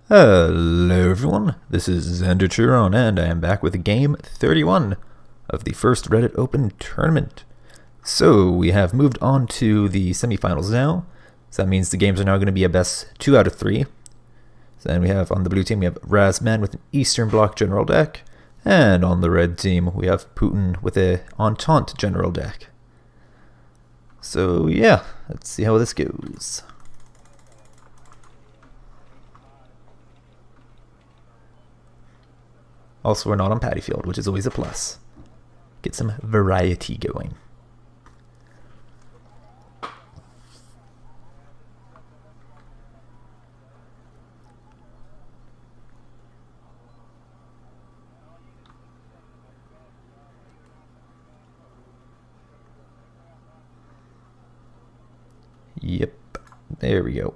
Hello everyone, this is Xander Chiron and I am back with game 31 of the first Reddit Open tournament. So we have moved on to the semifinals now, so that means the games are now going to be a best 2 out of 3. So then we have on the blue team we have Razzmann with an Eastern Bloc general deck, and on the red team we have Putin with a Entente general deck. So yeah, let's see how this goes. Also, we're not on Paddy Field, which is always a plus. Get some variety going. Yep, there we go.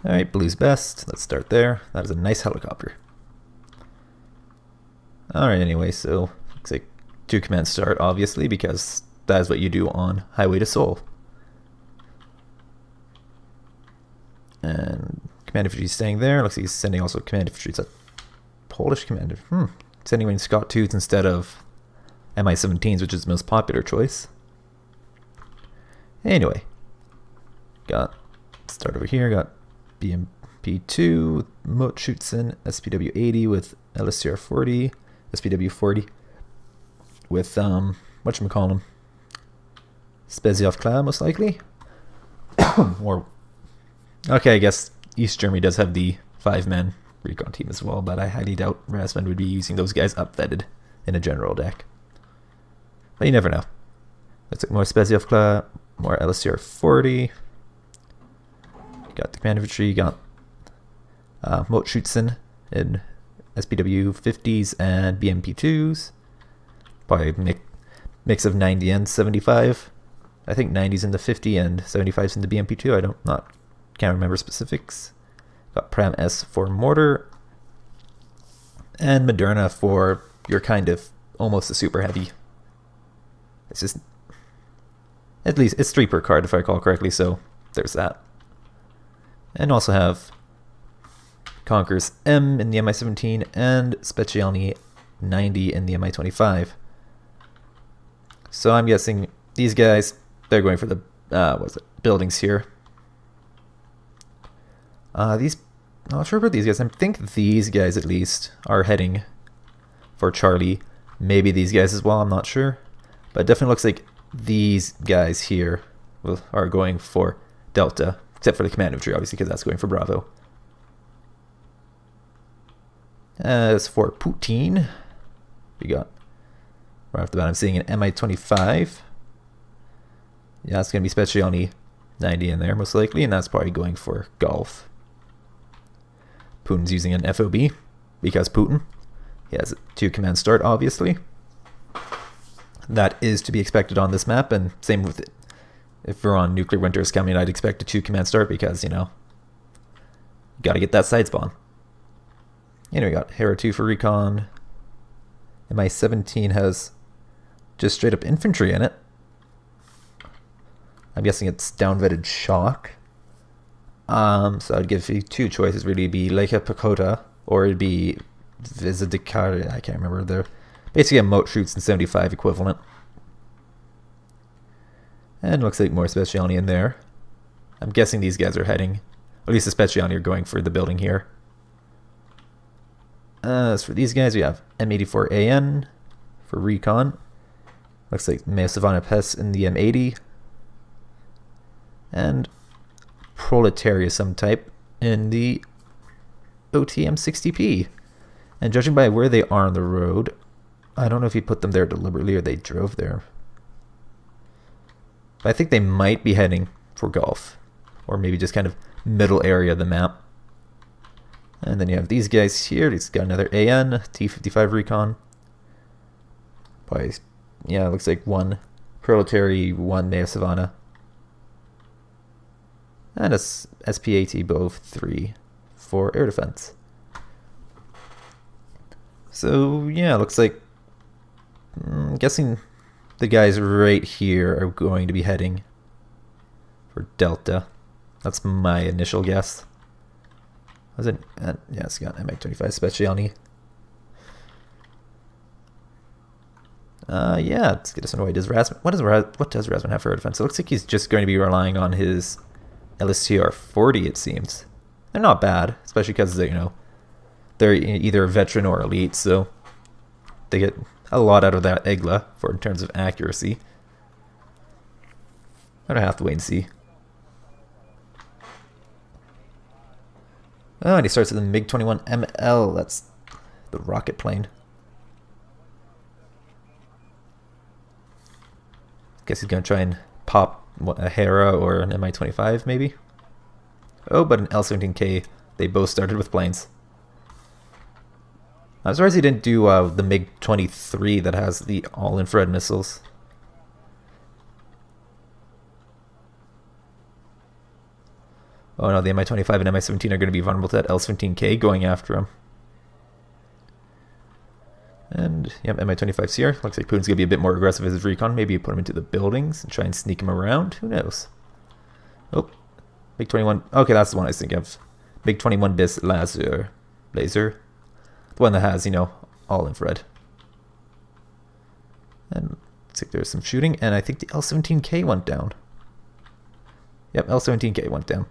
Alright, blue's best. Let's start there. That is a nice helicopter. Alright, anyway, so looks like 2 command start, obviously, because that is what you do on Highway to Seoul. And command infantry staying there. Looks like he's sending also command infantry. It's a Polish commander. Sending in Scott 2s instead of Mi-17s, which is the most popular choice. Anyway, got start over here. Got BMP2, Motschützen, SPW80 with LSCR40, SPW40 with whatchamacallem, Spezialklar most likely. Or okay, I guess East Germany does have the 5-man recon team as well, but I highly doubt Razzmann would be using those guys upvetted in a general deck. But you never know. Looks like more Spezialklar, more LSCR40. Got the command infantry, got Motschützen in SPW 50s and BMP2s. Probably mix of 90 and 75. I think 90s in the 50 and 75s in the BMP2. Can't remember specifics. Got Pram S for mortar. And Moderna for your kind of almost a super heavy. It's just, at least it's 3 per card if I recall correctly, so there's that. And also have Conquerors M in the Mi-17 and Specialny 90 in the Mi-25. So I'm guessing these guys, they're going for the buildings here. Not sure about these guys. I think these guys at least are heading for Charlie. Maybe these guys as well, I'm not sure. But it definitely looks like these guys here are going for Delta. Except for the command infantry, obviously, because that's going for Bravo. As for Putin, we got, right off the bat, I'm seeing an Mi-25. Yeah, it's going to be Specialny 90 in there, most likely, and that's probably going for Golf. Putin's using an FOB, because Putin. He has 2 command start, obviously. That is to be expected on this map, and same with it. If we're on Nuclear Winter is coming, I'd expect a 2 command start because, you know, you gotta get that side spawn. Anyway, we got Hera 2 for recon. Mi-17 has just straight up infantry in it. I'm guessing it's down-vetted shock. So I'd give you 2 choices, really. It'd be Leica Pakota, or it'd be Vizidikar. I can't remember. They're basically a Motschützen 75 equivalent. And looks like more Specialny in there. I'm guessing these guys are heading, at least the Specialny are going for the building here. As for these guys, we have M84AN for recon. Looks like Savannah Pest in the M80. And Proletariat some type in the OTM60P. And judging by where they are on the road, I don't know if he put them there deliberately or they drove there. I think they might be heading for Golf, or maybe just kind of middle area of the map. And then you have these guys here. He's got another AN, T55 recon. Probably, yeah, it looks like 1 Proletary, 1 Neo Savannah. And a SP-AT both 3 for air defense. So, yeah, looks like, I'm guessing the guys right here are going to be heading for Delta. That's my initial guess. Was it? Yeah, it's got MiG-25 Specialny. Yeah, let's get us underway. Does Razzmann, what does Razzmann have for air defense? It looks like he's just going to be relying on his LSTR-40, it seems. They're not bad, especially because they, they're either veteran or elite, so they get a lot out of that EGLA for in terms of accuracy. I'm gonna have to wait and see. Oh, and he starts with the MiG-21ML. That's the rocket plane. Guess he's gonna try and pop a Hera or an Mi-25 maybe. Oh, but an L-17K. They both started with planes. I'm surprised he didn't do the MiG-23 that has the all-infrared missiles. Oh no, the Mi-25 and Mi-17 are going to be vulnerable to that L-17K going after him. And, yep, Mi-25's here. Looks like Putin's going to be a bit more aggressive as his recon. Maybe you put him into the buildings and try and sneak him around. Who knows? Oh, MiG-21. Okay, that's the one I was thinking of. MiG-21 bis laser. The one that has, all infrared. And looks like there's some shooting. And I think the L-17K went down. Yep, L-17K went down.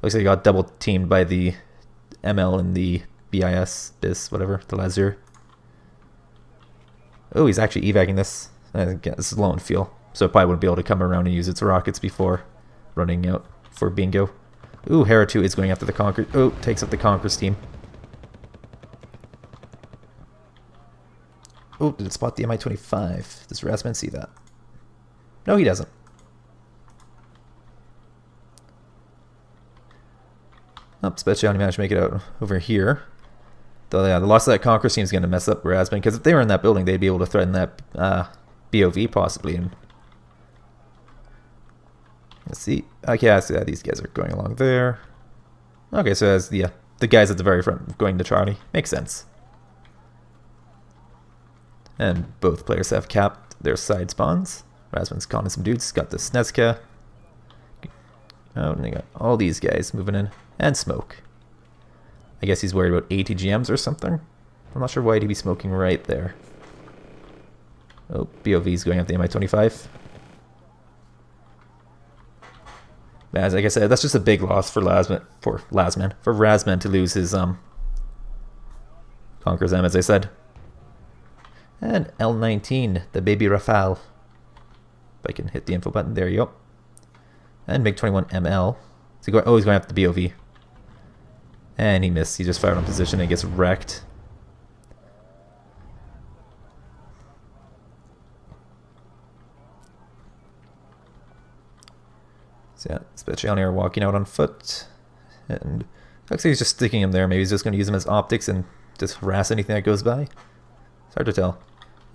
Looks like he got double teamed by the ML and the bis, whatever, the laser. Oh, he's actually evacuating this. Again, this is low on fuel, so it probably wouldn't be able to come around and use its rockets before running out for bingo. Ooh, Hera 2 is going after the Conqueror. Oh, takes up the Conqueror's team. Oh, did it spot the Mi-25? Does Razzmann see that? No, he doesn't. Oh, Specialny managed to make it out over here. Though, yeah, the loss of that Conqueror seems going to mess up Razzmann, because if they were in that building, they'd be able to threaten that BOV possibly. And let's see. Okay, I see that these guys are going along there. Okay, so as the guys at the very front going to Charlie. Makes sense. And both players have capped their side spawns. Razzmann's calling some dudes. Got the Snezka. Oh, and they got all these guys moving in. And smoke. I guess he's worried about ATGMs or something. I'm not sure why he'd be smoking right there. Oh, BOV's going up the Mi-25. As like I said, that's just a big loss for Razzmann to lose his Conqueror's M, as I said. And L-19, the baby Rafale. If I can hit the info button, there you go. And MiG-21ML. He's going after the BOV. And he missed. He just fired on position and gets wrecked. So yeah, Specialny are walking out on foot. And looks like he's just sticking him there. Maybe he's just going to use him as optics and just harass anything that goes by. It's hard to tell.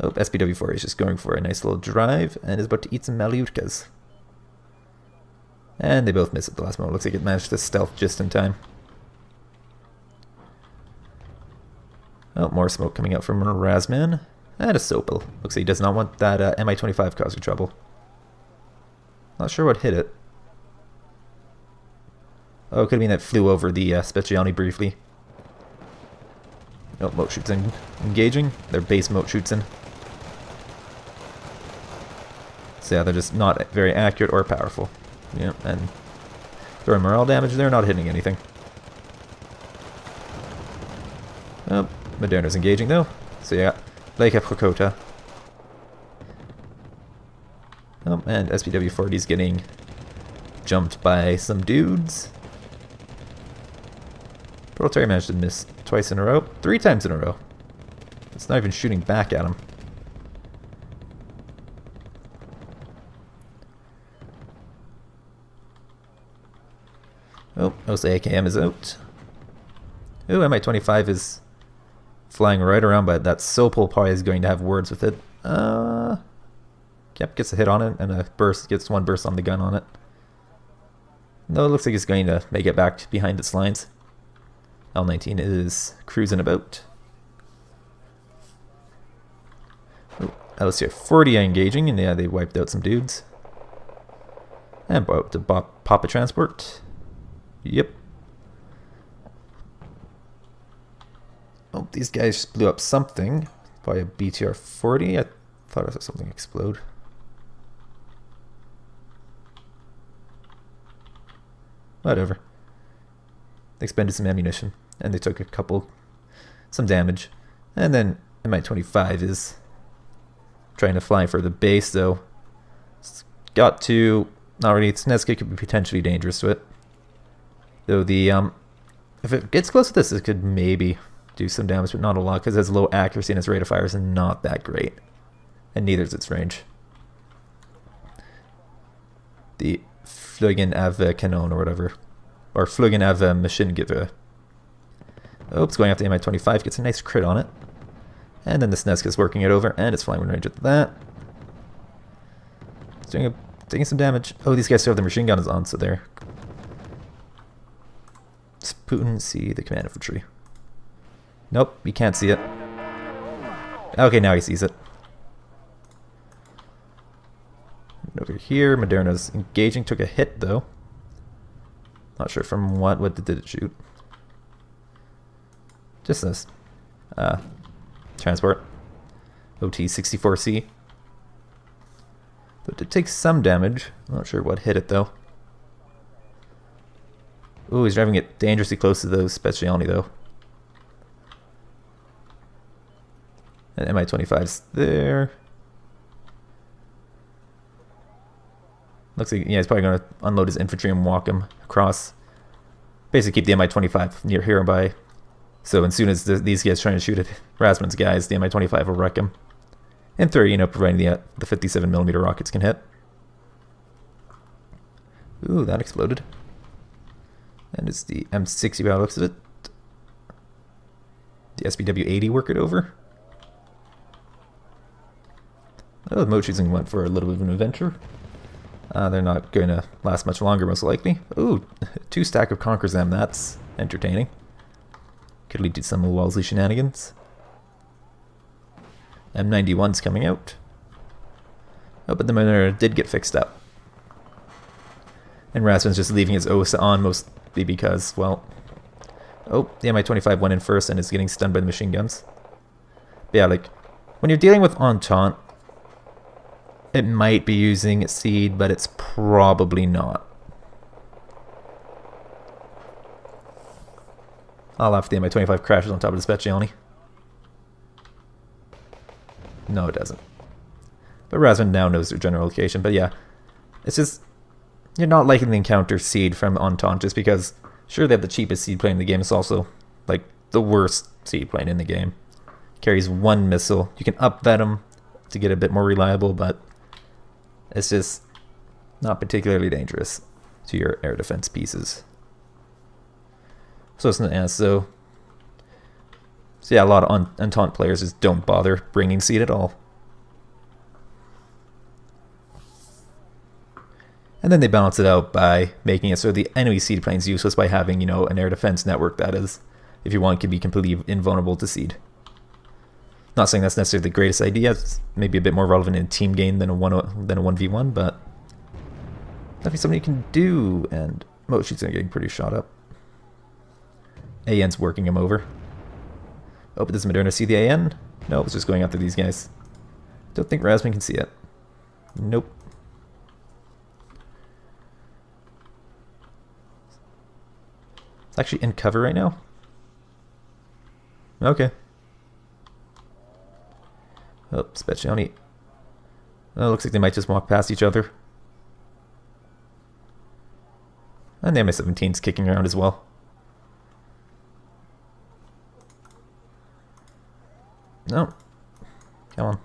Oh, SPW4 is just going for a nice little drive and is about to eat some Malyutkas. And they both miss at the last moment. Looks like it managed to stealth just in time. Oh, more smoke coming out from Razzmann. And a Sopel. Looks like he does not want that Mi-25 causing trouble. Not sure what hit it. Oh, it could have been that flew over the Specialny briefly. Oh, moat shoots in. Engaging. Their base moat shoots in. So yeah, they're just not very accurate or powerful. Yeah, and throwing morale damage, they're not hitting anything. Oh, Moderna's engaging though. So yeah, Lake Hokota. Oh, and SPW-40's getting jumped by some dudes. Proletariat managed to miss twice in a row. 3 times in a row. It's not even shooting back at him. Oh, OSA AKM is out. Ooh, Mi-25 is flying right around, but that Sopel probably is going to have words with it. Yep, gets a hit on it, and a burst, gets 1 burst on the gun on it. No, it looks like it's going to make it back behind its lines. L-19 is cruising about. Oh, LSTR-40 engaging, and yeah, they wiped out some dudes. And about to pop a transport. Yep. Oh, these guys just blew up something by a BTR-40. I thought I saw something explode. Whatever. They expended some ammunition, and they took some damage. And then Mi-25 is trying to fly for the base, though. It's got to... Already, Snezka could be potentially dangerous to it. Though the... if it gets close to this, it could maybe do some damage, but not a lot, because it has low accuracy and its rate of fire is not that great. And neither is its range. The Flugen av Kanon or whatever. Or Flugen av Maschinengewehr. Oops, going after the Mi-25, gets a nice crit on it. And then the Snezka's working it over, and it's flying in range with that. It's taking some damage. Oh, these guys still have the machine guns on, so they're... Does Putin see the command infantry? Nope, he can't see it. Okay, now he sees it. And over here, Moderna's engaging, took a hit though. Not sure from what did it shoot? Just this. Transport. OT-64C. But it takes some damage. I'm not sure what hit it though. Ooh, he's driving it dangerously close to those Specialni though. And Mi-25's there. Looks like, yeah, he's probably going to unload his infantry and walk him across. Basically keep the Mi-25 near here and by. So as soon as these guys trying to shoot at Razzmann's guys, the Mi-25 will wreck him. In theory, providing the 57mm rockets can hit. Ooh, that exploded. And it's the M60 by the looks of it. The SBW-80 work it over. Oh, the Mochizing went for a little bit of an adventure. They're not going to last much longer, most likely. Ooh, 2 stack of Conquers M, that's entertaining. Could lead to some Wellesley shenanigans. M91's coming out. Oh, but the Miner did get fixed up. And Razzmann's just leaving his OSA on, mostly because, well... Oh, the Mi-25 went in first and is getting stunned by the machine guns. But yeah, like, when you're dealing with Entente, it might be using Seed, but it's probably not. I'll laugh if the Mi-25 crashes on top of the Specialni. No, it doesn't. But Razzmann now knows their general location. But yeah, it's just... You're not likely to encounter Seed from Entente just because... Sure, they have the cheapest seed plane in the game. It's also, like, the worst seed plane in the game. Carries 1 missile. You can up-vet them to get a bit more reliable, but... It's just not particularly dangerous to your air defense pieces. So yeah, a lot of Entente players just don't bother bringing seed at all. And then they balance it out by making it so the enemy seed plane is useless by having, an air defense network that is, if you want, can be completely invulnerable to seed. Not saying that's necessarily the greatest idea. It's maybe a bit more relevant in team game than a 1v1, but definitely something you can do. And Mochi's getting pretty shot up. AN's working him over. Oh, but does Moderna see the AN? No, it's just going after these guys. Don't think Razzmann can see it. Nope. It's actually in cover right now. Okay. Oh, Specialni. Oh, looks like they might just walk past each other. And the Mi-17's kicking around as well. No. Come on.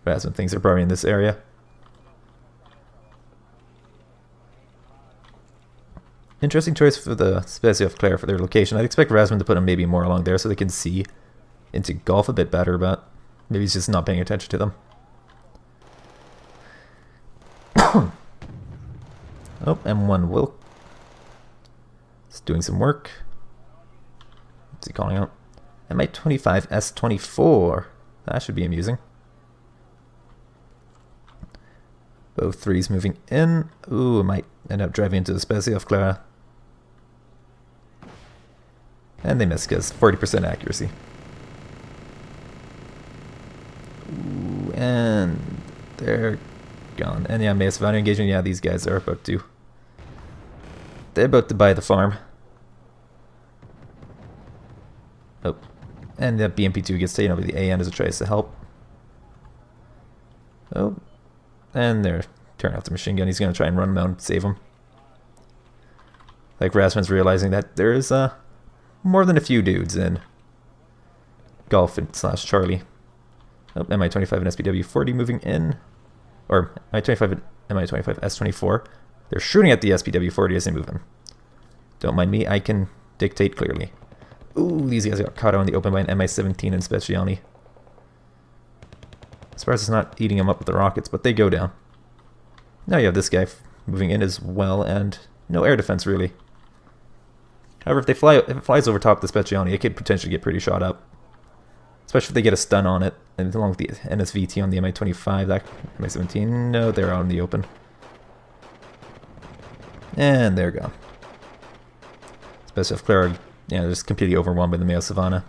Razzmann thinks they're probably in this area. Interesting choice for the Spezia Claire for their location. I'd expect Razzmann to put them maybe more along there so they can see into Golf a bit better, but maybe he's just not paying attention to them. Oh, M1 Wilk. It's doing some work. What's he calling out? Mi-25 S24. That should be amusing. Both threes moving in. Ooh, it might end up driving into the Spezia of Clara. And they miss because 40% accuracy. Ooh, and they're gone. And yeah, massive auto engagement. Yeah, these guys are about to. They're about to buy the farm. Oh. And the BMP2 gets taken over the AN as it tries to help. Oh. And they're turning off the machine gun. He's going to try and run him out and save him. Like Razzmann's realizing that there is more than a few dudes in Golf / Charlie. Oh, Mi-25 and SPW-40 moving in. Or Mi-25 and Mi-25 S-24. They're shooting at the SPW-40 as they move in. Don't mind me, I can dictate clearly. Ooh, these guys got caught out in the open by an Mi-17 and Speciani. As far as it's not eating them up with the rockets, but they go down. Now you have this guy moving in as well, and no air defense really. However, if it flies over top of the Speciani, it could potentially get pretty shot up. Especially if they get a stun on it, and along with the NSVT on the Mi-25, that Mi-17, no, they're out in the open. And they're gone. Especially if Clara, yeah, they're just completely overwhelmed by the Mayo Savannah.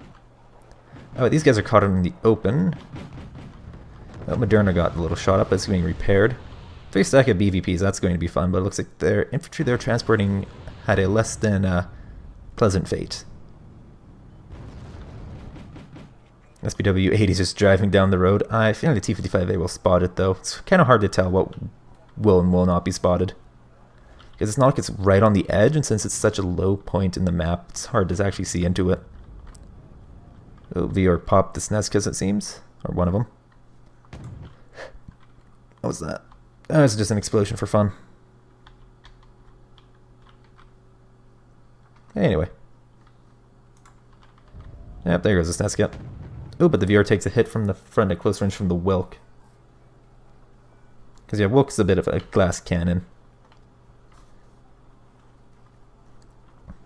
Oh, these guys are caught in the open. Oh, Moderna got a little shot up, but it's being repaired. 3 stack of BVPs, that's going to be fun, but it looks like their infantry they're transporting had a less than pleasant fate. SPW-80 is just driving down the road. I feel like the T-55A will spot it, though. It's kind of hard to tell what will and will not be spotted. Because it's not like it's right on the edge, and since it's such a low point in the map, it's hard to actually see into it. Oh, VR popped this nest because it seems. Or one of them. What was that? Oh, it's just an explosion for fun. Anyway. Yep, there goes this nest kit. Oh, but the VR takes a hit from the front at close range from the Wilk. Because yeah, Wilk's a bit of a glass cannon.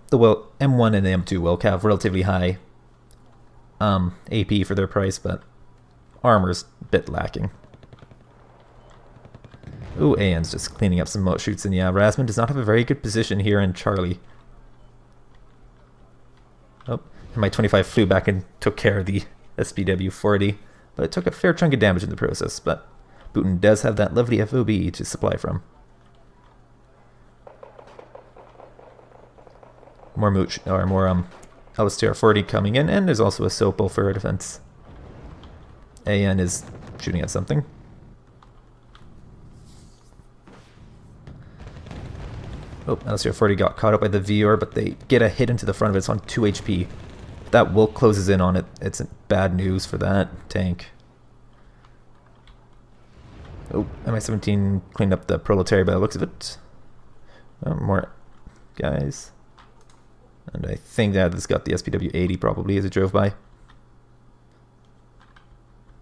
The Wilk, M1 and M2 Wilk have relatively high AP for their price, but armor's a bit lacking. Ooh, AN's just cleaning up some moat shoots, and yeah, Razzmann does not have a very good position here in Charlie. Oh, Mi-25 flew back and took care of the SPW-40, but it took a fair chunk of damage in the process, but Putin does have that lovely FOB to supply from. More LSTR-40 coming in, and there's also a Sopel for defense. AN is shooting at something. Oh, LSTR-40 got caught up by the VR, but they get a hit into the front of it. It's on 2 HP. If that Wilk closes in on it, it's bad news for that tank. Oh, Mi-17 cleaned up the proletariat by the looks of it. Oh, more guys. And I think that this got the SPW-80 probably as it drove by.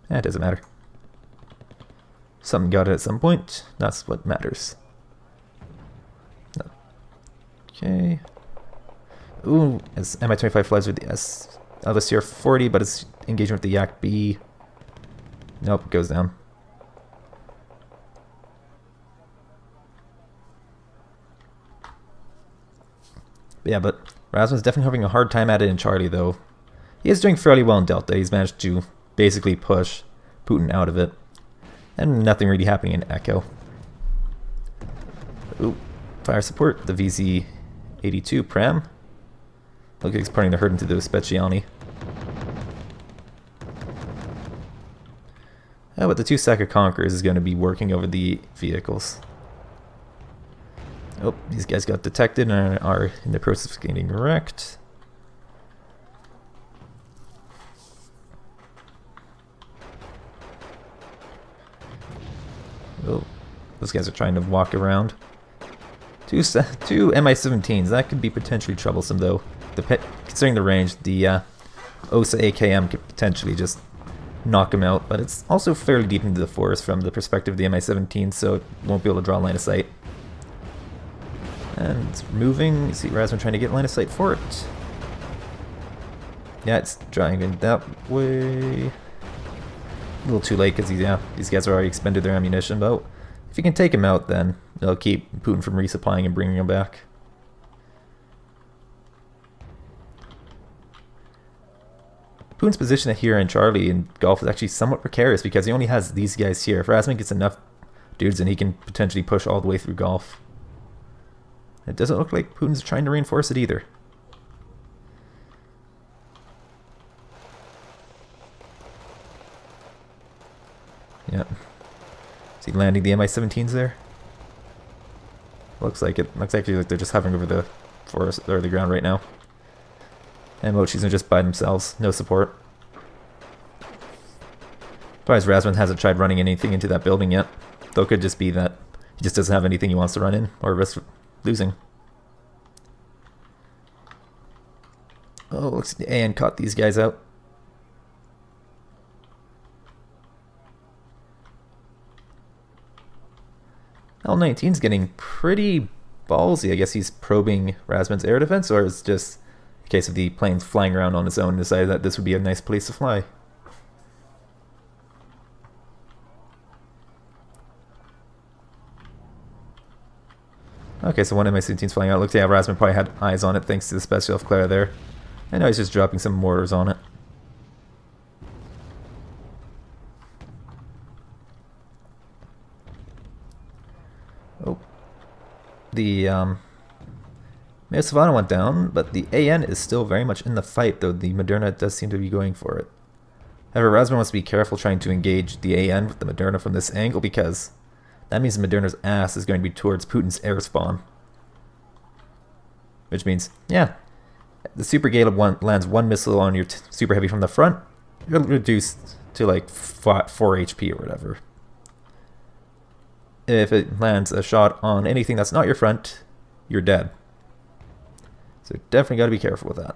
It doesn't matter. Something got it at some point. That's what matters. Okay. Ooh, as Mi-25 flies with the LSTR-40, but it's engaging with the Yak-B. Nope, it goes down. But yeah, but Razzmann's definitely having a hard time at it in Charlie, though. He is doing fairly well in Delta. He's managed to basically push Putin out of it. And nothing really happening in Echo. Ooh, fire support. The VZ-82 Pram. Looks like he's putting the herd into the Speciani. Oh, but the 2 stack of Conquerors is going to be working over the vehicles. Oh, these guys got detected and are in the process of getting wrecked. Oh, those guys are trying to walk around. Two Mi-17s, that could be potentially troublesome though. Considering the range, the OSA AKM could potentially just knock him out, but it's also fairly deep into the forest from the perspective of the Mi-17, so it won't be able to draw line of sight. And it's moving. You see Razzmann trying to get line of sight for it. Yeah, it's driving that way. A little too late because these guys are already expended their ammunition, but if you can take him out, then it'll keep Putin from resupplying and bringing him back. Putin's position here in Charlie in Golf is actually somewhat precarious because he only has these guys here. If Razzmann gets enough dudes, then he can potentially push all the way through Golf. It doesn't look like Putin's trying to reinforce it either. Yeah. Is he landing the Mi-17s there? Looks like it. Looks actually like they're just hovering over the forest or the ground right now. And Mochis are just by themselves, no support. Surprised Razzmann hasn't tried running anything into that building yet. Though it could just be that he just doesn't have anything he wants to run in or risk losing. Oh, looks like AN caught these guys out. L-19's getting pretty ballsy. I guess he's probing Razzmann's air defense, or it's just a case of the planes flying around on its own and decided that this would be a nice place to fly. Okay, so one Mi-17's flying out. Looks like Razzmann probably had eyes on it thanks to the special flare there. I know he's just dropping some mortars on it. Oh. The Savannah went down, but the AN is still very much in the fight, though the Moderna does seem to be going for it. However, Razzmann wants to be careful trying to engage the AN with the Moderna from this angle because that means the Moderna's ass is going to be towards Putin's air spawn. Which means, yeah, the Super Gale lands one missile on your Super Heavy from the front, you're reduced to like 4 HP or whatever. If it lands a shot on anything that's not your front, you're dead. So definitely got to be careful with that.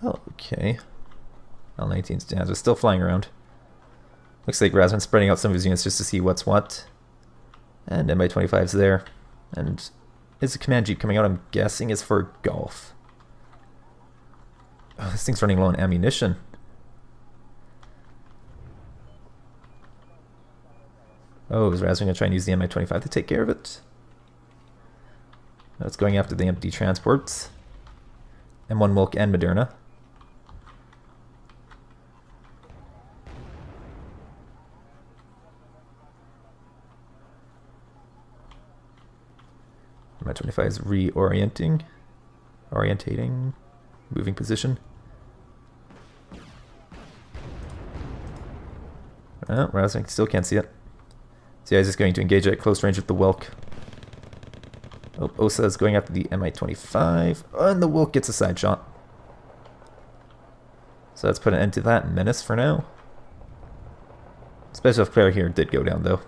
Okay. L-19's jazz are still flying around. Looks like Razzmann's spreading out some of his units just to see what's what. And Mi-25's there. And is a command jeep coming out? I'm guessing is for Golf. Oh, this thing's running low on ammunition. Oh, is Razzmann going to try and use the Mi-25 to take care of it? That's going after the empty transports. M1 Milk and Moderna. Mi-25 is orientating, moving position. Oh, Razzmann still can't see it. So yeah, he's just going to engage at close range with the Wilk. Oh, Osa is going after the Mi-25. Oh, and the Wilk gets a side shot. So let's put an end to that menace for now. Special flare here did go down though.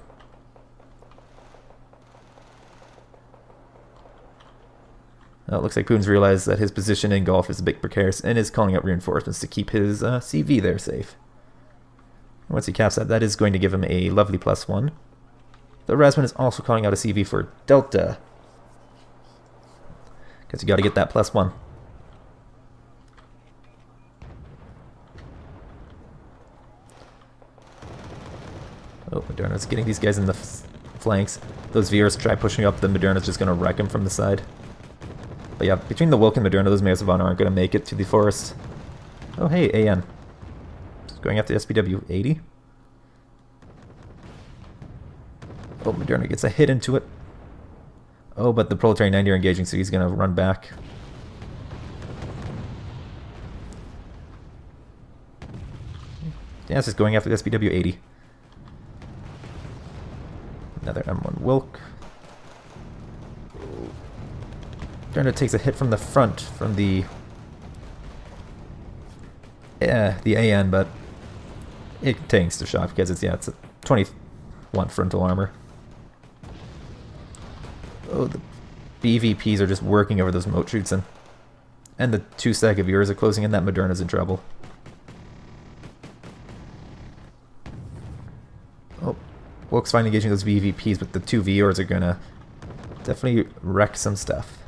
It looks like Putin's realized that his position in Golf is a bit precarious and is calling out reinforcements to keep his CV there safe. Once he caps that, that is going to give him a lovely +1. Though Razzmann is also calling out a CV for Delta. Because you got to get that +1. Oh, Moderna's getting these guys in the flanks. Those Veers try pushing up, the Moderna's just going to wreck him from the side. But yeah, between the Wilk and Moderna, those Savannah aren't going to make it to the forest. Oh hey, AN. Just going after SPW 80. Oh, Moderna gets a hit into it. Oh, but the Proletarian 90 are engaging, so he's going to run back. Yeah, it's just going after the SPW 80. Another M1 Wilk. Moderna takes a hit from the front, from the AN, but it tanks the shot because it's a 21 frontal armor. Oh, the BVPs are just working over those moat shoots, and the 2 stack of viewers are closing in. That Moderna's in trouble. Oh, Wilk's finally engaging those BVPs, but the 2 viewers are gonna definitely wreck some stuff.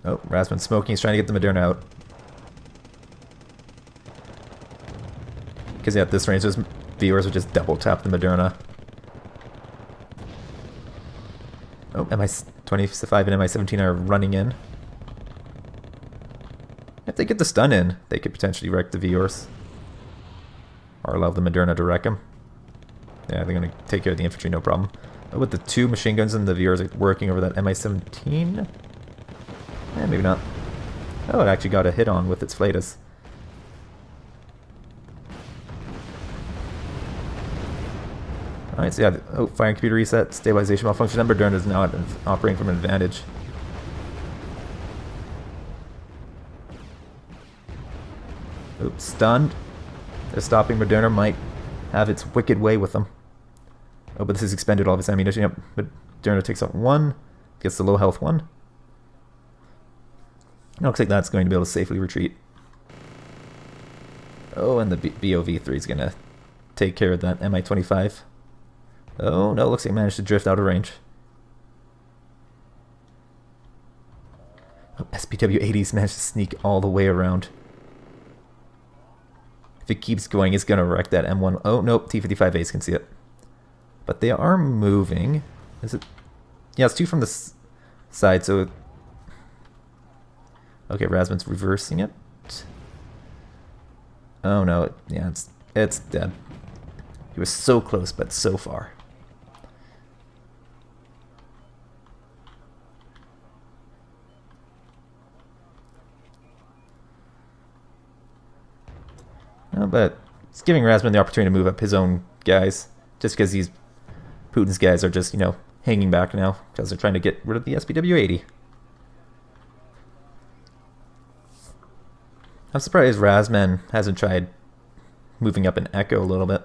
Oh, Razzmann's smoking. He's trying to get the Moderna out. Because yeah, at this range, those viewers would just double tap the Moderna. Oh, Mi-25 and Mi-17 are running in. If they get the stun in, they could potentially wreck the Viors. Or allow the Moderna to wreck him. Yeah, they're going to take care of the infantry, no problem. But with the 2 machine guns and the Viors working over that Mi-17? Eh, maybe not. Oh, it actually got a hit on with its Flatus. Alright, so yeah, oh, firing computer reset, stabilization malfunction. That Moderna is now operating from an advantage. Oops, stunned. They're stopping. Moderna might have its wicked way with them. Oh, but this has expended all of its ammunition. Yep, Moderna takes out 1, gets the low health 1. It looks like that's going to be able to safely retreat. Oh, and the BOV-3 is going to take care of that Mi-25. Oh, no, looks like it managed to drift out of range. Oh, SPW-80's managed to sneak all the way around. If it keeps going, it's going to wreck that M1. Oh, nope, T-55As can see it. But they are moving. Is it? Yeah, it's 2 from the side, so... Okay, Razzmann's reversing it. Oh, no, yeah, it's dead. He was so close, but so far. No, but it's giving Razzmann the opportunity to move up his own guys, just because Putin's guys are just, you know, hanging back now, because they're trying to get rid of the SPW-80. I'm surprised Razzmann hasn't tried moving up an Echo a little bit.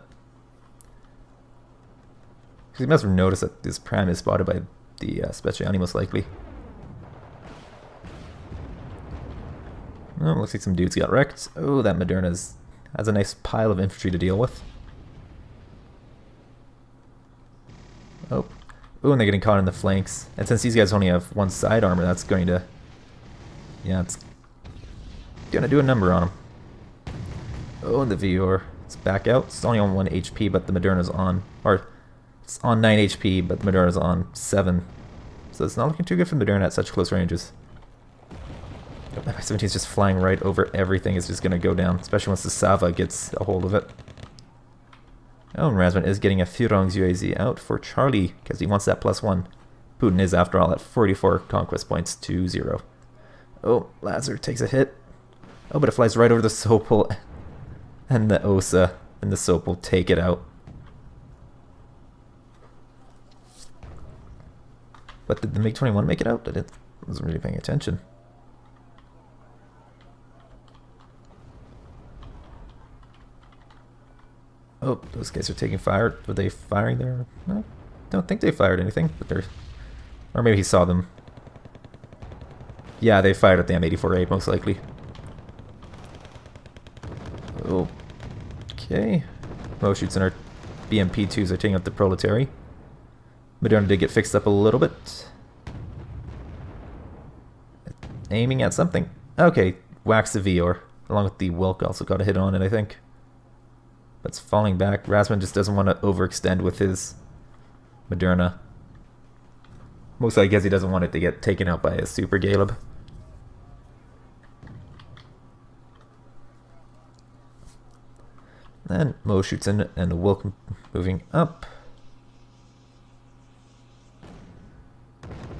Because he must have noticed that this Pram is spotted by the Speciani, most likely. Oh, looks like some dudes got wrecked. Oh, that Moderna has a nice pile of infantry to deal with. Oh, and they're getting caught in the flanks. And since these guys only have 1 side armor, that's going to... Yeah, it's going to do a number on them. Oh, and the Vior, it's back out. It's only on 1 HP, but the Moderna's on... Or, it's on 9 HP, but the Moderna's on 7. So it's not looking too good for Moderna at such close ranges. Oh, Mi-17 is just flying right over everything. It's just going to go down, especially once the Sava gets a hold of it. Oh, and Razzmann is getting a Führungs UAZ out for Charlie, because he wants that +1. Putin is, after all, at 44 conquest points to 0. Oh, Lazar takes a hit. Oh, but it flies right over the Sopel and the Osa, and the Sopel take it out. But did the MiG-21 make it out? I wasn't really paying attention. Oh, those guys are taking fire. Were they firing there? No, don't think they fired anything, but they're... Or maybe he saw them. Yeah, they fired at the M84A, most likely. Okay. Moshoots and our BMP-2s are taking out the Proletary. Moderna did get fixed up a little bit. Aiming at something. Okay, whacks the Vior. Along with the Wilk also got a hit on it, I think. But it's falling back. Razzmann just doesn't want to overextend with his Moderna. Mostly I guess he doesn't want it to get taken out by a Super Galeb. And Mo shoots in, and the Wilk moving up.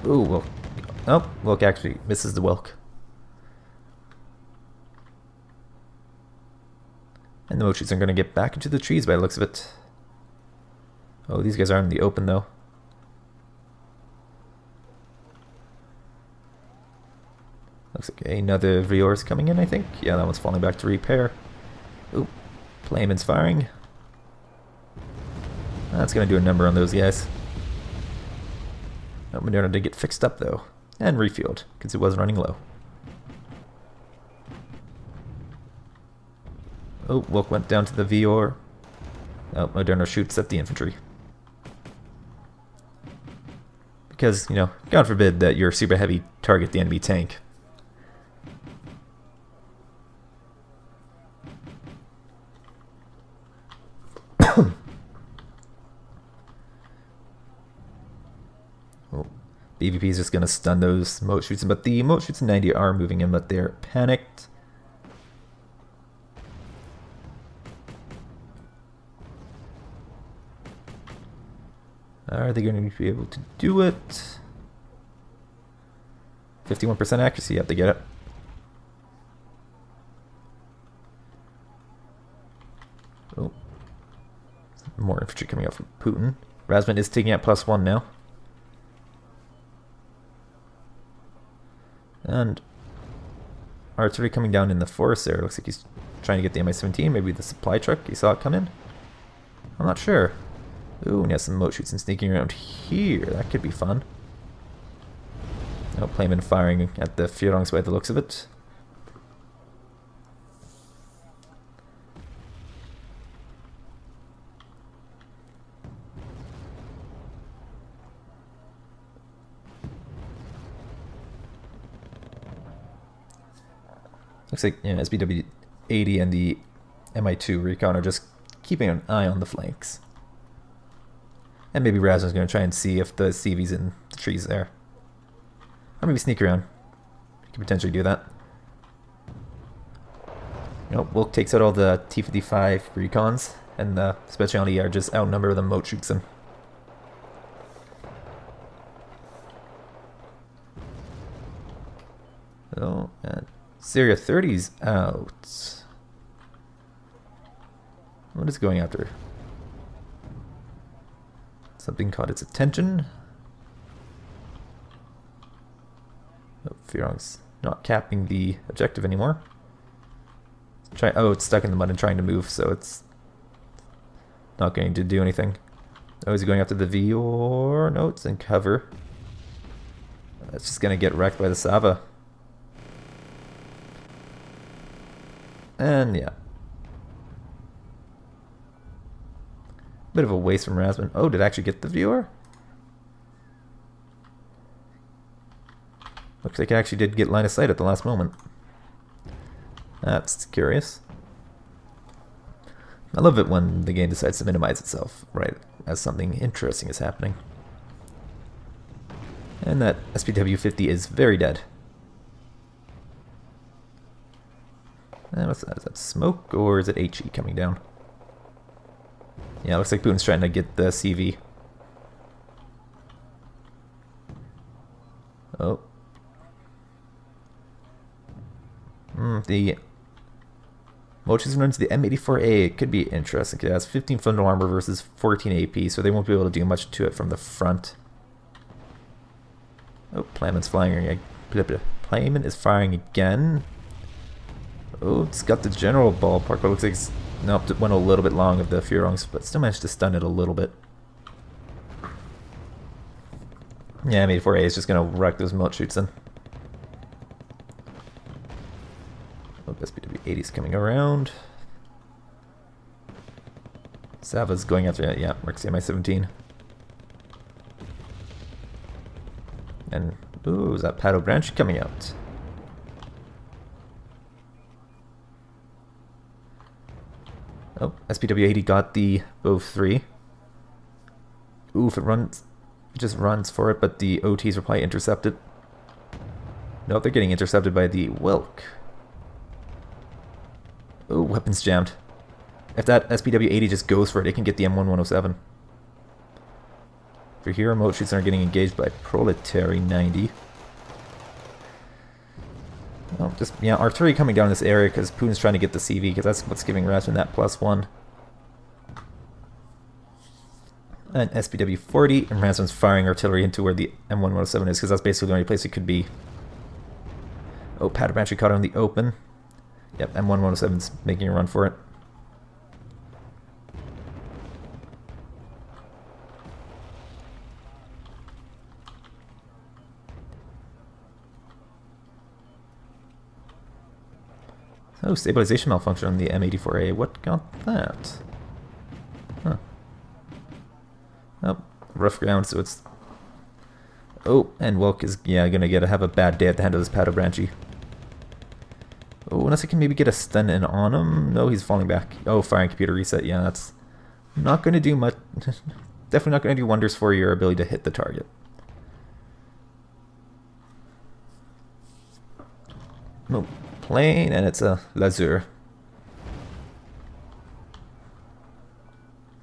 Ooh, Wilk. Oh, Wilk actually misses the Wilk. And the Moshoots are going to get back into the trees by the looks of it. Oh, these guys are in the open, though. Looks like another Vior is coming in, I think. Yeah, that one's falling back to repair. Ooh, Playman's firing. That's going to do a number on those guys. Oh, Moderna did get fixed up, though. And refueled, because it was running low. Oh, Wilk went down to the Vior. Oh, Moderna shoots at the infantry. Because, you know, God forbid that your super heavy target the enemy tank. Oh, BVP is just going to stun those moat shoots, but the moat shoots in 90 are moving in, but they're panicked. Are they going to be able to do it? 51% accuracy, yep, they get it. Oh. More infantry coming out from Putin. Razzmann is taking out +1 now. And artillery coming down in the forest there. Looks like he's trying to get the Mi-17, maybe the supply truck. He saw it come in. I'm not sure. Ooh, and he has some moat shoots and sneaking around here. That could be fun. No, Playman firing at the Führungs by the looks of it. Looks like SBW-80 and the Mi-2 Recon are just keeping an eye on the flanks. And maybe Razzmann's going to try and see if the CV's in the trees there. Or maybe sneak around. You could potentially do that. Nope, Wilk takes out all the T-55 Recons, and the Specialty are just outnumbered with the moat shoots him. Oh, and Syria 30's out. What is going after? Something caught its attention. Oh, Führung's not capping the objective anymore. Oh, it's stuck in the mud and trying to move, so it's not going to do anything. Oh, is he going after the V or no? It's in cover. It's just going to get wrecked by the Sava. And yeah. Bit of a waste from Razzmann. Oh, did it actually get the viewer? Looks like it actually did get line of sight at the last moment. That's curious. I love it when the game decides to minimize itself, right, as something interesting is happening. And that SPW-50 is very dead. And what's that? Is that smoke or is it HE coming down? Yeah, looks like Putin's trying to get the CV. Oh. The Mochis runs the M84A. It could be interesting. It has 15 frontal armor versus 14 AP, so they won't be able to do much to it from the front. Oh, Playman's flying again. Playman is firing again. Oh, it's got the general ballpark, but it looks like it's, nope, it went a little bit long of the Führungs, but still managed to stun it a little bit. Yeah, M84A is just going to wreck those moat shoots then. Oh, SPW-80 is coming around. Sava's going after it, yeah, wrecks the Mi-17. And, ooh, is that Paddle Branch coming out? Oh, SPW-80 got the both 3. Ooh, if it runs, it just runs for it, but the OTs will probably intercept it. Nope, they're getting intercepted by the Wilk. Oh, weapons jammed. If that SPW-80 just goes for it, it can get the M1107. For here, remote shoots are getting engaged by Proletary 90. Well, just, yeah, artillery coming down in this area because Putin's trying to get the CV, because that's what's giving Razzmann that +1. And SPW-40, and Razzmann's firing artillery into where the M1107 is, because that's basically the only place it could be. Oh, Paddle Branch caught it in the open. Yep, M1107's making a run for it. Oh, stabilization malfunction on the M84A. What got that? Huh. Oh, rough ground, so it's... Oh, and Wilk is, yeah, gonna have a bad day at the hand of this Paddle Branchy. Oh, unless I can maybe get a stun in on him. No, he's falling back. Oh, firing computer reset. Yeah, that's not gonna do much. Definitely not gonna do wonders for your ability to hit the target. No. Plane, and it's a Lazur.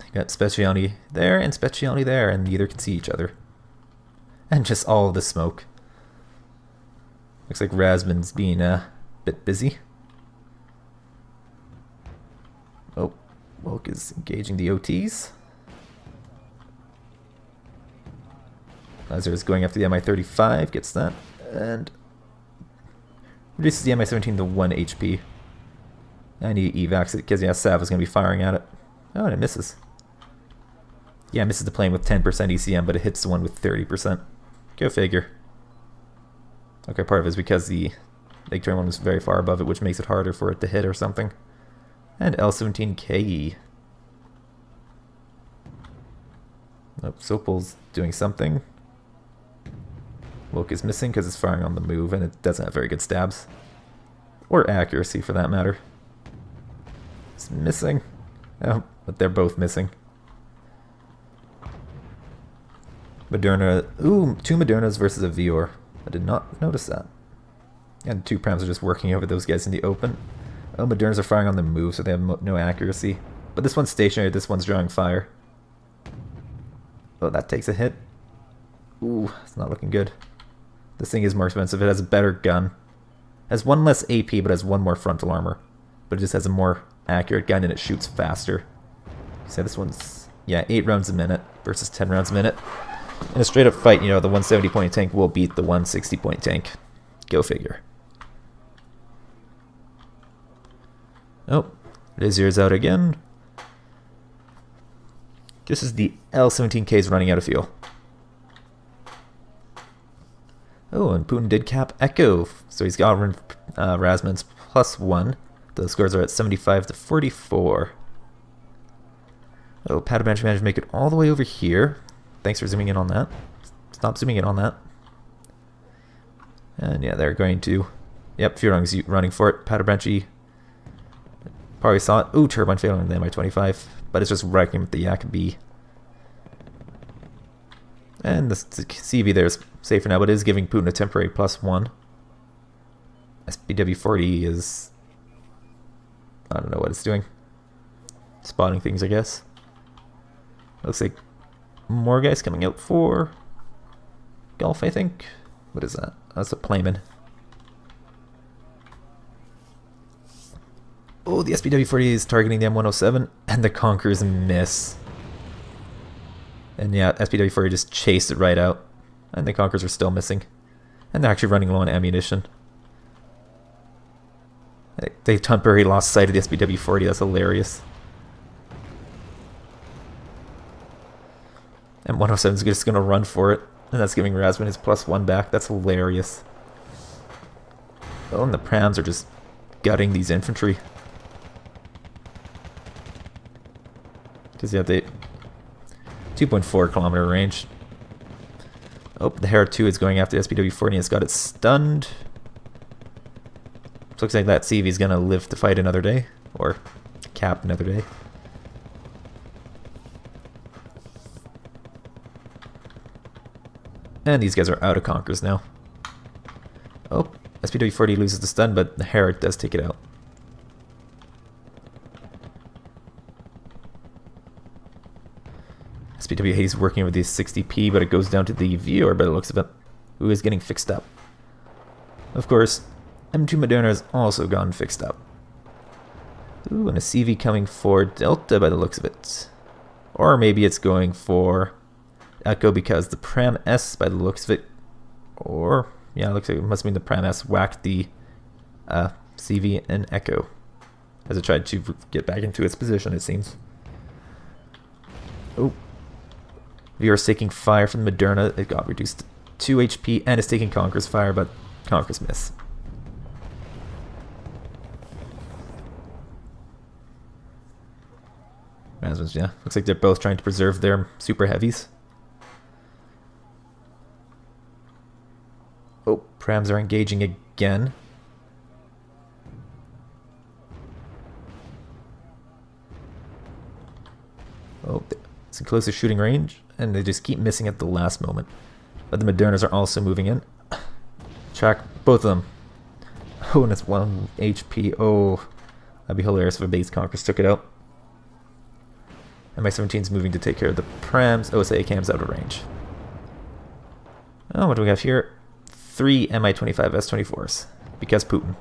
You got Speciality there and Speciality there, and neither can see each other. And just all of the smoke. Looks like Razzmann's being a bit busy. Oh, Woke is engaging the OTs. Lazar is going after the MI-35, gets that, and reduces the MI-17 to 1 HP. I need to evac it because, yeah, Sav is going to be firing at it. Oh, and it misses. Yeah, it misses the plane with 10% ECM, but it hits the one with 30%. Go figure. Okay, part of it is because the Lake Turn one was very far above it, which makes it harder for it to hit or something. And L-17K. Oh, Sopel's doing something. Woke is missing because it's firing on the move, and it doesn't have very good stabs. Or accuracy, for that matter. It's missing. Oh, but they're both missing. Moderna. Ooh, 2 Modernas versus a Vior. I did not notice that. And 2 Prams are just working over those guys in the open. Oh, Modernas are firing on the move, so they have no accuracy. But this one's stationary, this one's drawing fire. Oh, that takes a hit. Ooh, it's not looking good. This thing is more expensive. It has a better gun. It has 1 less AP, but has 1 more frontal armor. But it just has a more accurate gun, and it shoots faster. So this one's, yeah, 8 rounds a minute versus 10 rounds a minute. In a straight up fight, you know, the 170 point tank will beat the 160 point tank. Go figure. Oh, Lazier's out again. Just as the L-17K is running out of fuel. Oh, and Putin did cap Echo, so he's got Razzmann's +1. Those scores are at 75 to 44. Oh, Patabanch managed to make it all the way over here. Thanks for zooming in on that. Stop zooming in on that. And yeah, they're going to... Yep, Furong's running for it. Patabanchi probably saw it. Ooh, turbine failing on the Mi-25, but it's just wrecking with the Yak B. And the CV there is safe for now, but it is giving Putin a temporary +1. SPW-40 is... I don't know what it's doing. Spotting things, I guess. Looks like more guys coming out for Gulf, I think. What is that? That's a Playman. Oh, the SPW-40 is targeting the M107, and the Conquerors miss. And yeah, SPW-40 just chased it right out. And the Conquerors are still missing. And they're actually running low on ammunition. They temporarily lost sight of the SPW-40, that's hilarious. And 107 is just going to run for it. And that's giving Razzmann his +1 back. That's hilarious. Oh, and the Prams are just gutting these infantry. Because yeah, they 2.4 kilometer range. Oh, the Hera 2 is going after the SPW-40 and it's got it stunned. Looks like that CV is going to live to fight another day. Or cap another day. And these guys are out of Conquerors now. Oh, SPW-40 loses the stun, but the Hera does take it out. SPW-80 is working with the 60p, but it goes down to the viewer by the looks of it, who is getting fixed up. Of course, M2 Moderna has also gone fixed up. Ooh, and a CV coming for Delta by the looks of it. Or maybe it's going for Echo because the Pram S by the looks of it. Or, yeah, it looks like it must mean the Pram S whacked the CV and Echo as it tried to get back into its position, it seems. Oh. Viewer's taking fire from Moderna. It got reduced to 2 HP and it's taking Conqueror's fire, but Conqueror's miss. Yeah, looks like they're both trying to preserve their super heavies. Oh, Prams are engaging again. Oh, it's in closer shooting range, and they just keep missing at the last moment. But the Modernas are also moving in. Track both of them. Oh, and it's 1 HP. Oh, that'd be hilarious if a base Conquerors took it out. Mi-17's moving to take care of the prams. OSA cam's out of range. Oh, what do we have here? 3 Mi-25 S-24s. Because Putin.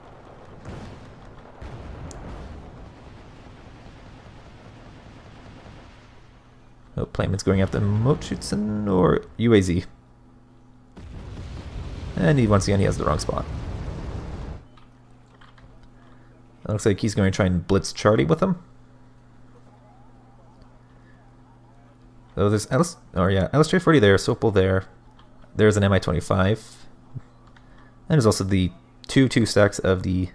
Oh, planeman's going after Mochutsen or UAZ. And once again, he has the wrong spot. It looks like he's going to try and blitz Charlie with him. Oh, there's LS-40 there, Sopel there. There's an Mi-25. And there's also the two stacks of the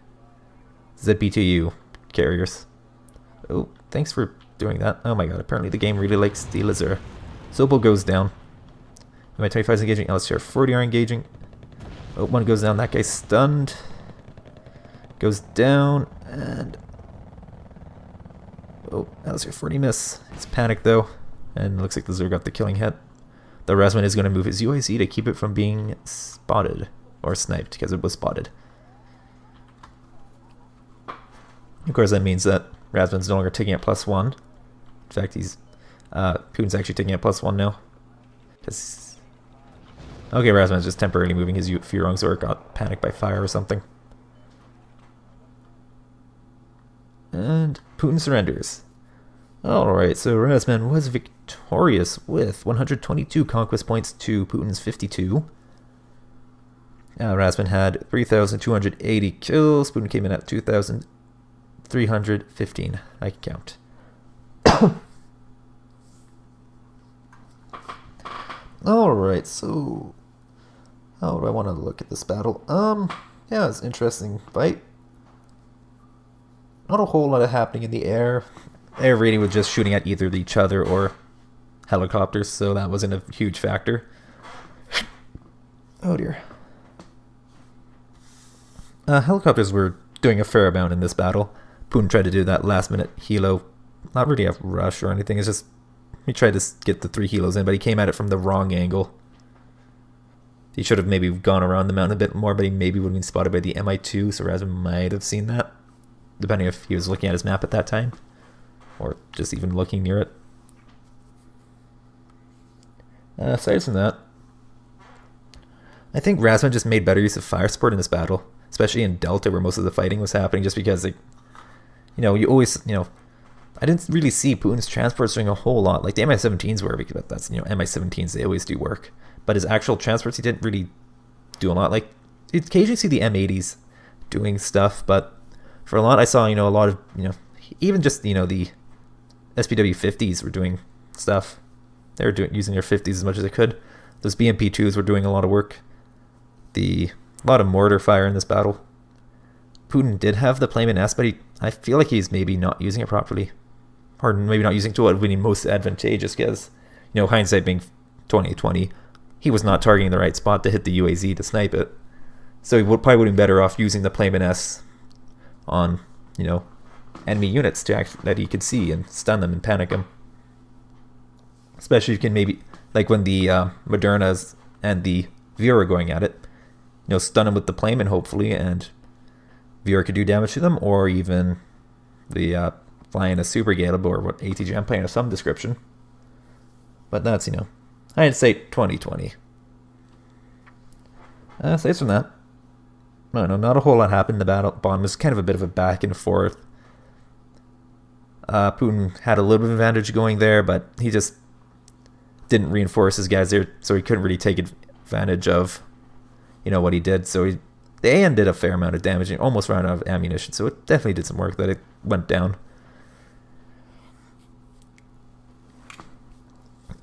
ZBTU carriers. Oh, thanks for doing that. Oh my god, apparently the game really likes the Lazur. Sopel goes down. Mi-25 is engaging, LS-40 are engaging. Oh, one goes down, that guy's stunned. Goes down, and... oh, LS-40 miss. He's panicked though, and looks like the Lazur got the killing hit. The Razzmann is going to move his UAZ to keep it from being spotted, or sniped, because it was spotted. Of course, that means that Razzmann's no longer taking it +1. In fact, Putin's actually taking it +1 now. Okay, Razzmann's just temporarily moving his Furons, or got panicked by fire or something. And Putin surrenders. Alright, so Razzmann was victorious with 122 conquest points to Putin's 52. Razzmann had 3,280 kills. Putin came in at 2,315. I can count. Alright, so how do I want to look at this battle? Yeah, it's an interesting fight. Not a whole lot of happening in the air. Air raiding was just shooting at either each other or helicopters, so that wasn't a huge factor. Oh dear. Helicopters were doing a fair amount in this battle. Putin tried to do that last minute helo. Not really a rush or anything, it's just he tried to get the 3 helos in, but he came at it from the wrong angle. He should have maybe gone around the mountain a bit more, but he maybe would have been spotted by the Mi-2, so Razzmann might have seen that. Depending if he was looking at his map at that time, or just even looking near it. Aside from that, I think Razzmann just made better use of fire support in this battle, especially in Delta where most of the fighting was happening, just because, like, you always, I didn't really see Putin's transports doing a whole lot. Like the Mi-17s were, because that's, Mi-17s, they always do work. But his actual transports, he didn't really do a lot. Like, you occasionally see the M80s doing stuff, but for a lot, I saw, a lot of, even just, the SPW-50s were doing stuff. They were using their 50s as much as they could. Those BMP-2s were doing a lot of work. A lot of mortar fire in this battle. Putin did have the Playman S, but I feel like he's maybe not using it properly. Or maybe not using it to what would be most advantageous, because, hindsight being 2020, he was not targeting the right spot to hit the UAZ to snipe it. So he probably would have been better off using the Playman S on, enemy units that he could see and stun them and panic them. Especially if you can maybe, like when the Modernas and the Viewer are going at it, stun them with the Playman hopefully, and Viewer could do damage to them, or even the flying a Super Galeb or what ATG I'm playing of some description. But that's, I'd say 2020. Aside from that, I don't know, not a whole lot happened in the battle. Bond was kind of a bit of a back and forth. Putin had a little bit of advantage going there, but he just didn't reinforce his guys there, so he couldn't really take advantage of, what he did. So the AN did a fair amount of damage and almost ran out of ammunition, so it definitely did some work that it went down.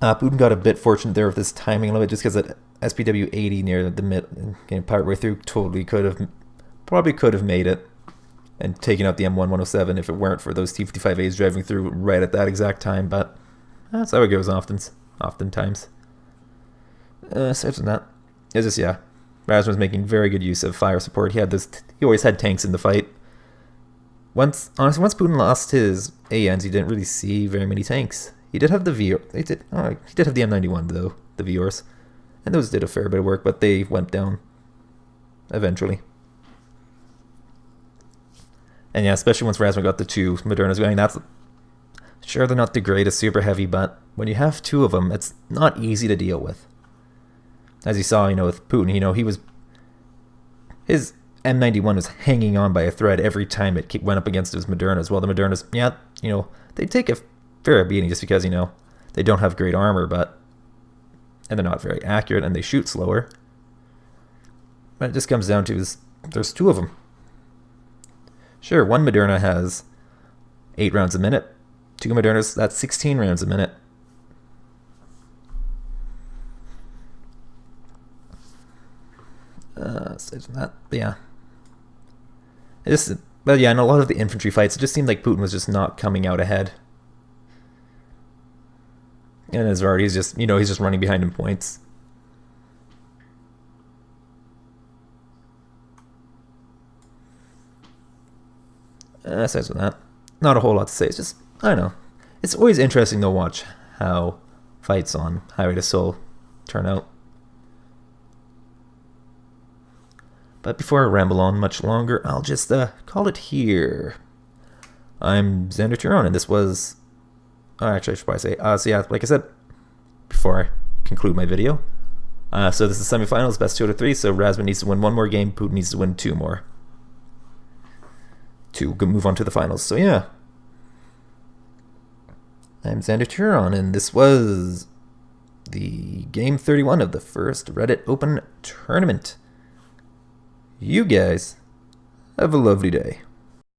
Putin got a bit fortunate there with his timing a little bit, just because that SPW-80 near the mid, partway through, probably could have made it and taken out the M1107 if it weren't for those T-55As driving through right at that exact time. But that's how it goes oftentimes. Aside from that, it's just, Razzmann was making very good use of fire support. He always had tanks in the fight. Once Putin lost his ANs, he didn't really see very many tanks. He did have the he did have the M91 though, the VRs, and those did a fair bit of work, but they went down eventually. And especially once Razzmann got the 2 Modernas going, that's Sure, they're not the greatest super heavy, but when you have two of them, it's not easy to deal with. As you saw, with Putin, his M91 was hanging on by a thread every time it went up against his Modernas. Well, the Modernas, they take a fair beating just because, they don't have great armor, and they're not very accurate, and they shoot slower. But it just comes down to there's two of them. Sure, one Moderna has 8 rounds a minute. 2 Modernas, that's 16 rounds a minute. Aside from that, yeah. In a lot of the infantry fights, it just seemed like Putin was just not coming out ahead. And Azard, he's just running behind in points. Aside from that, not a whole lot to say. It's just, I don't know. It's always interesting to watch how fights on Highway to Seoul turn out. But before I ramble on much longer, I'll just call it here. I'm Xander Turon, and this was... actually, I should probably say... so yeah, like I said, before I conclude my video. So this is semifinals, best 2 out of 3, so Razzmann needs to win 1 more game, Putin needs to win 2 more. To move on to the finals, so yeah. I'm Xander Turon, and this was the Game 31 of the first Reddit Open Tournament. You guys have a lovely day.